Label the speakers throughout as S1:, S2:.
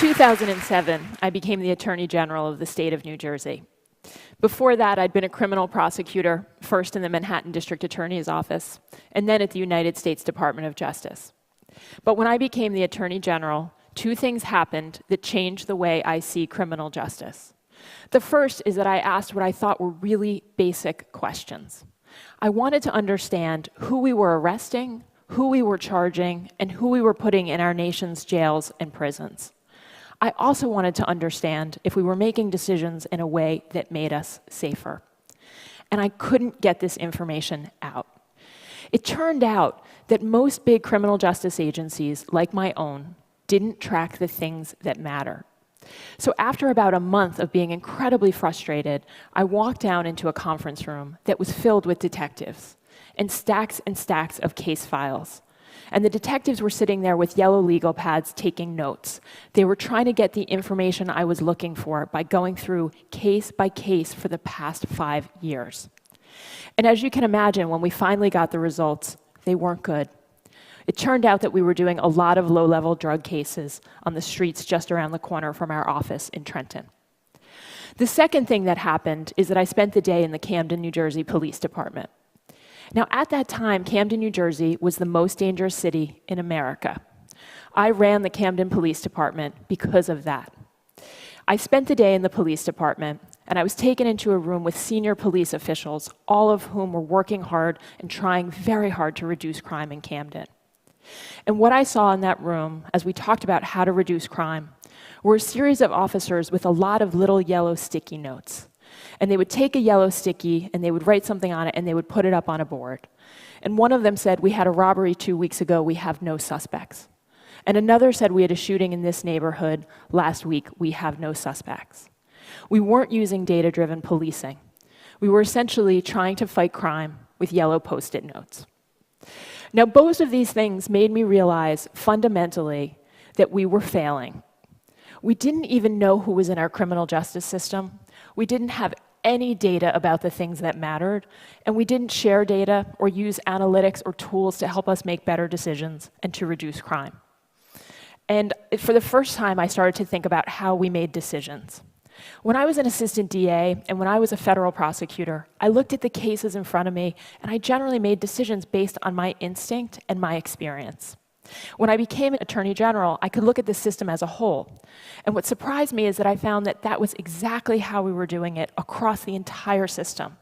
S1: 2007, I became the Attorney General of the state of New Jersey. Before that, I'd been a criminal prosecutor, first in the Manhattan District Attorney's Office, and then at the United States Department of Justice. But when I became the Attorney General, two things happened that changed the way I see criminal justice. The first is that I asked what I thought were really basic questions. I wanted to understand who we were arresting, who we were charging, and who we were putting in our nation's jails and prisons. I also wanted to understand if we were making decisions in a way that made us safer. And I couldn't get this information out. It turned out that most big criminal justice agencies, like my own, didn't track the things that matter. So after about a month of being incredibly frustrated, I walked down into a conference room that was filled with detectives and stacks of case files. And the detectives were sitting there with yellow legal pads taking notes. They were trying to get the information I was looking for by going through case by case for the past 5 years. And as you can imagine, when we finally got the results, they weren't good. It turned out that we were doing a lot of low-level drug cases on the streets just around the corner from our office in Trenton. The second thing that happened is that I spent the day in the Camden, New Jersey Police Department. Now, at that time, Camden, New Jersey was the most dangerous city in America. I ran the Camden Police Department because of that. I spent the day in the police department, and I was taken into a room with senior police officials, all of whom were working hard and trying very hard to reduce crime in Camden. And what I saw in that room, as we talked about how to reduce crime, were a series of officers with a lot of little yellow sticky notes. And they would take a yellow sticky, and they would write something on it, and they would put it up on a board. And one of them said, "We had a robbery 2 weeks ago, we have no suspects." And another said, "We had a shooting in this neighborhood last week, we have no suspects." We weren't using data-driven policing. We were essentially trying to fight crime with yellow Post-it notes. Now, both of these things made me realize fundamentally that we were failing. We didn't even know who was in our criminal justice system. We didn't have any data about the things that mattered, and we didn't share data or use analytics or tools to help us make better decisions and to reduce crime. And for the first time, I started to think about how we made decisions. When I was an assistant DA and when I was a federal prosecutor, I looked at the cases in front of me, and I generally made decisions based on my instinct and my experience. When I became Attorney General, I could look at the system as a whole. And what surprised me is that I found that that was exactly how we were doing it across the entire system,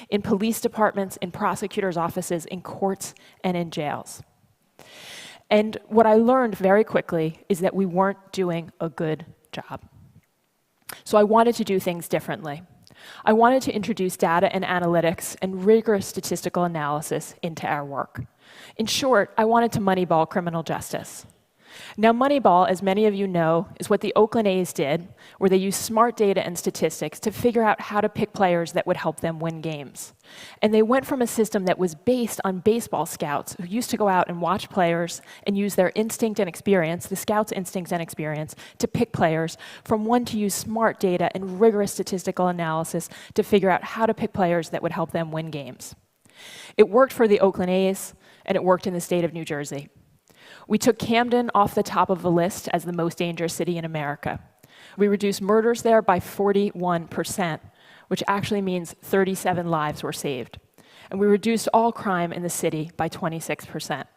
S1: in police departments, in prosecutors' offices, in courts, and in jails. And what I learned very quickly is that we weren't doing a good job. So I wanted to do things differently. I wanted to introduce data and analytics and rigorous statistical analysis into our work. In short, I wanted to moneyball criminal justice. Now, Moneyball, as many of you know, is what the Oakland A's did, where they used smart data and statistics to figure out how to pick players that would help them win games. And they went from a system that was based on baseball scouts, who used to go out and watch players and use their instinct and experience, the scouts' instincts and experience, to pick players, from one to use smart data and rigorous statistical analysis to figure out how to pick players that would help them win games. It worked for the Oakland A's, and it worked in the state of New Jersey. We took Camden off the top of the list as the most dangerous city in America. We reduced murders there by 41%, which actually means 37 lives were saved. And we reduced all crime in the city by 26%.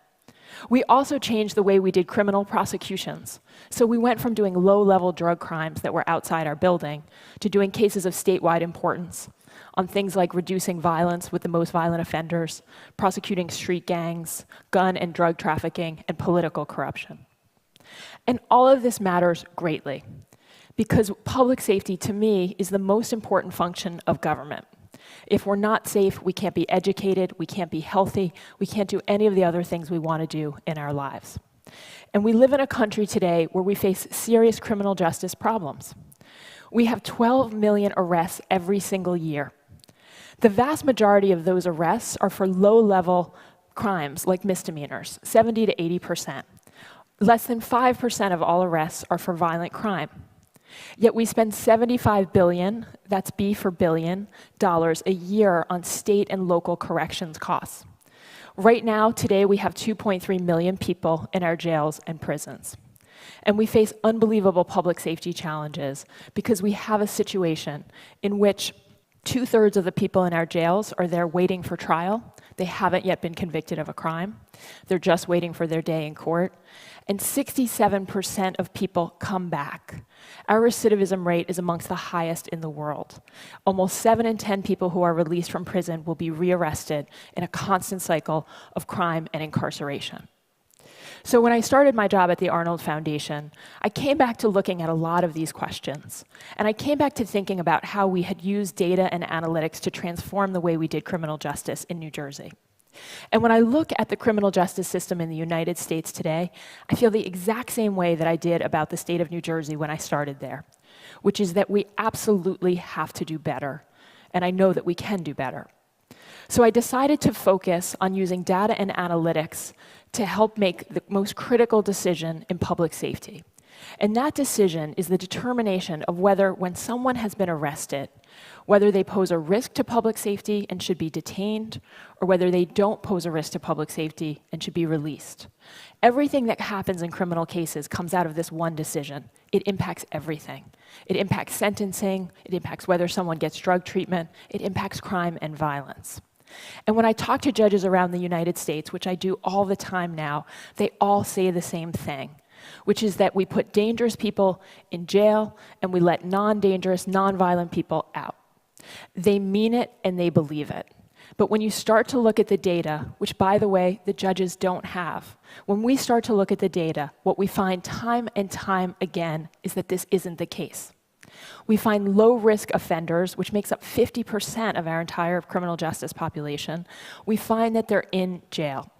S1: We also changed the way we did criminal prosecutions. So we went from doing low-level drug crimes that were outside our building to doing cases of statewide importance on things like reducing violence with the most violent offenders, prosecuting street gangs, gun and drug trafficking, and political corruption. And all of this matters greatly, because public safety, to me, is the most important function of government. If we're not safe, we can't be educated, we can't be healthy, we can't do any of the other things we want to do in our lives. And we live in a country today where we face serious criminal justice problems. We have 12 million arrests every single year. The vast majority of those arrests are for low-level crimes, like misdemeanors, 70 to 80%. Less than 5% of all arrests are for violent crime. Yet we spend $75 billion, that's B for billion, dollars a year on state and local corrections costs. Right now, today, we have 2.3 million people in our jails and prisons. And we face unbelievable public safety challenges because we have a situation in which 2/3 of the people in our jails are there waiting for trial. They haven't yet been convicted of a crime. They're just waiting for their day in court. And 67% of people come back. Our recidivism rate is amongst the highest in the world. Almost 7 in 10 people who are released from prison will be rearrested in a constant cycle of crime and incarceration. So when I started my job at the Arnold Foundation, I came back to looking at a lot of these questions. And I came back to thinking about how we had used data and analytics to transform the way we did criminal justice in New Jersey. And when I look at the criminal justice system in the United States today, I feel the exact same way that I did about the state of New Jersey when I started there, which is that we absolutely have to do better. And I know that we can do better. So I decided to focus on using data and analytics to help make the most critical decision in public safety. And that decision is the determination of whether, when someone has been arrested, whether they pose a risk to public safety and should be detained, or whether they don't pose a risk to public safety and should be released. Everything that happens in criminal cases comes out of this one decision. It impacts everything. It impacts sentencing, it impacts whether someone gets drug treatment, it impacts crime and violence. And when I talk to judges around the United States, which I do all the time now, they all say the same thing, which is that we put dangerous people in jail and we let non-dangerous, non-violent people out. They mean it and they believe it. But when you start to look at the data, which, by the way, the judges don't have, when we start to look at the data, what we find time and time again is that this isn't the case. We find low-risk offenders, which makes up 50% of our entire criminal justice population. We find that they're in jail.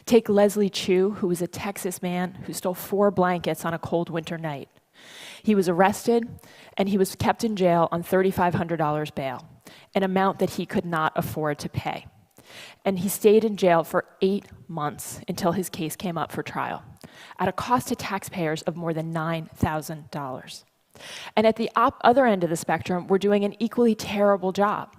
S1: Take Leslie Chu, who was a Texas man who stole 4 blankets on a cold winter night. He was arrested, and he was kept in jail on $3,500 bail, an amount that he could not afford to pay. And he stayed in jail for 8 months until his case came up for trial, at a cost to taxpayers of more than $9,000. And at the other end of the spectrum, we're doing an equally terrible job.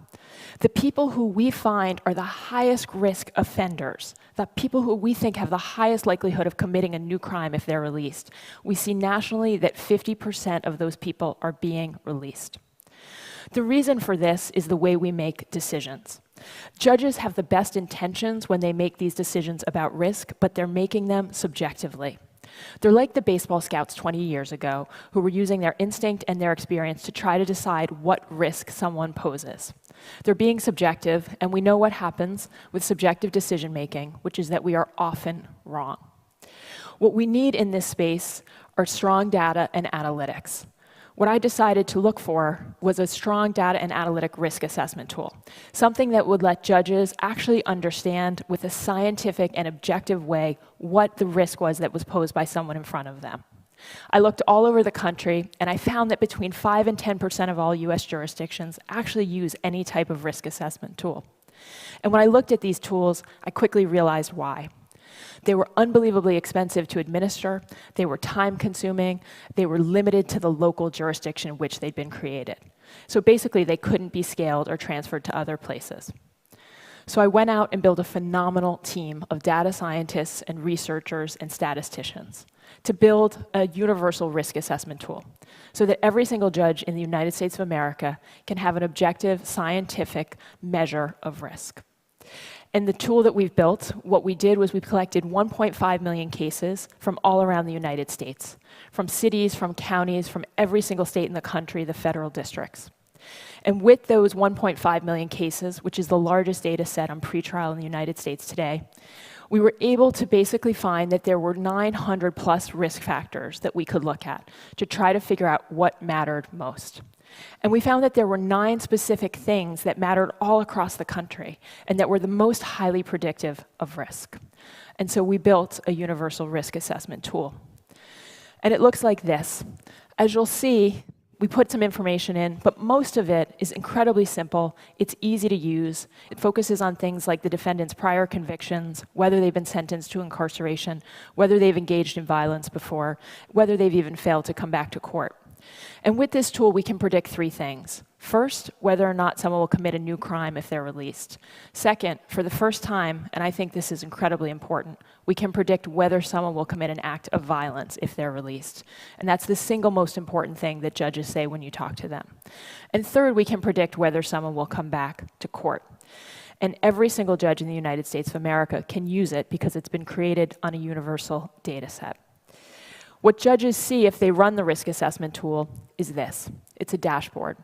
S1: The people who we find are the highest risk offenders, the people who we think have the highest likelihood of committing a new crime if they're released, we see nationally that 50% of those people are being released. The reason for this is the way we make decisions. Judges have the best intentions when they make these decisions about risk, but they're making them subjectively. They're like the baseball scouts 20 years ago who were using their instinct and their experience to try to decide what risk someone poses. They're being subjective, and we know what happens with subjective decision-making, which is that we are often wrong. What we need in this space are strong data and analytics. What I decided to look for was a strong data and analytic risk assessment tool, something that would let judges actually understand with a scientific and objective way what the risk was that was posed by someone in front of them. I looked all over the country, and I found that between 5 and 10% of all US jurisdictions actually use any type of risk assessment tool. And when I looked at these tools, I quickly realized why. They were unbelievably expensive to administer, they were time-consuming, they were limited to the local jurisdiction in which they'd been created. So basically, they couldn't be scaled or transferred to other places. So I went out and built a phenomenal team of data scientists and researchers and statisticians to build a universal risk assessment tool so that every single judge in the United States of America can have an objective, scientific measure of risk. And the tool that we've built, what we did was we collected 1.5 million cases from all around the United States, from cities, from counties, from every single state in the country, the federal districts. And with those 1.5 million cases, which is the largest data set on pretrial in the United States today, we were able to basically find that there were 900 plus risk factors that we could look at to try to figure out what mattered most. And we found that there were 9 specific things that mattered all across the country and that were the most highly predictive of risk. And so we built a universal risk assessment tool. And it looks like this. As you'll see, we put some information in, but most of it is incredibly simple. It's easy to use. It focuses on things like the defendant's prior convictions, whether they've been sentenced to incarceration, whether they've engaged in violence before, whether they've even failed to come back to court. And with this tool, we can predict 3 things. First, whether or not someone will commit a new crime if they're released. Second, for the first time, and I think this is incredibly important, we can predict whether someone will commit an act of violence if they're released. And that's the single most important thing that judges say when you talk to them. And third, we can predict whether someone will come back to court. And every single judge in the United States of America can use it because it's been created on a universal data set. What judges see if they run the risk assessment tool is this. It's a dashboard.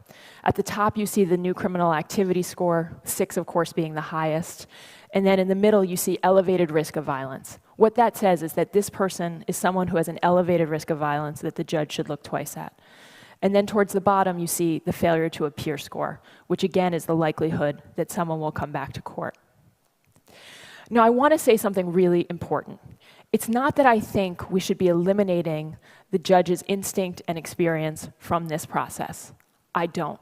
S1: At the top, you see the new criminal activity score, 6, of course, being the highest. And then in the middle, you see elevated risk of violence. What that says is that this person is someone who has an elevated risk of violence that the judge should look twice at. And then towards the bottom, you see the failure to appear score, which again is the likelihood that someone will come back to court. Now, I want to say something really important. It's not that I think we should be eliminating the judge's instinct and experience from this process. I don't.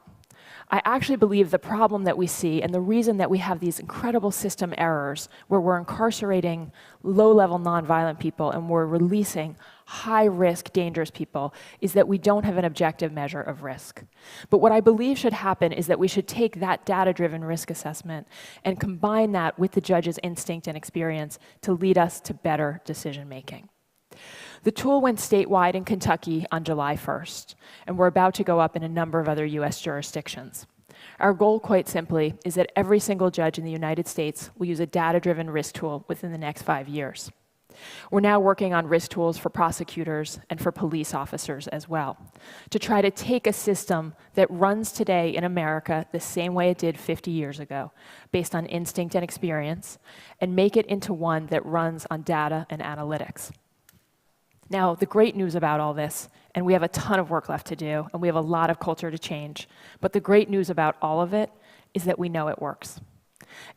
S1: I actually believe the problem that we see and the reason that we have these incredible system errors where we're incarcerating low-level nonviolent people and we're releasing high-risk, dangerous people is that we don't have an objective measure of risk. But what I believe should happen is that we should take that data-driven risk assessment and combine that with the judge's instinct and experience to lead us to better decision-making. The tool went statewide in Kentucky on July 1st, and we're about to go up in a number of other US jurisdictions. Our goal, quite simply, is that every single judge in the United States will use a data-driven risk tool within the next 5 years. We're now working on risk tools for prosecutors and for police officers as well, to try to take a system that runs today in America the same way it did 50 years ago, based on instinct and experience, and make it into one that runs on data and analytics. Now, the great news about all this, and we have a ton of work left to do, and we have a lot of culture to change, but the great news about all of it is that we know it works.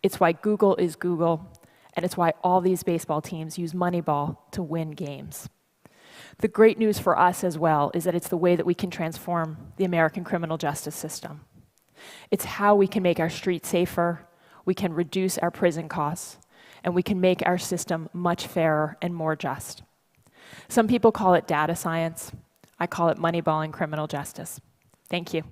S1: It's why Google is Google, and it's why all these baseball teams use Moneyball to win games. The great news for us as well is that it's the way that we can transform the American criminal justice system. It's how we can make our streets safer, we can reduce our prison costs, and we can make our system much fairer and more just. Some people call it data science. I call it moneyballing criminal justice. Thank you.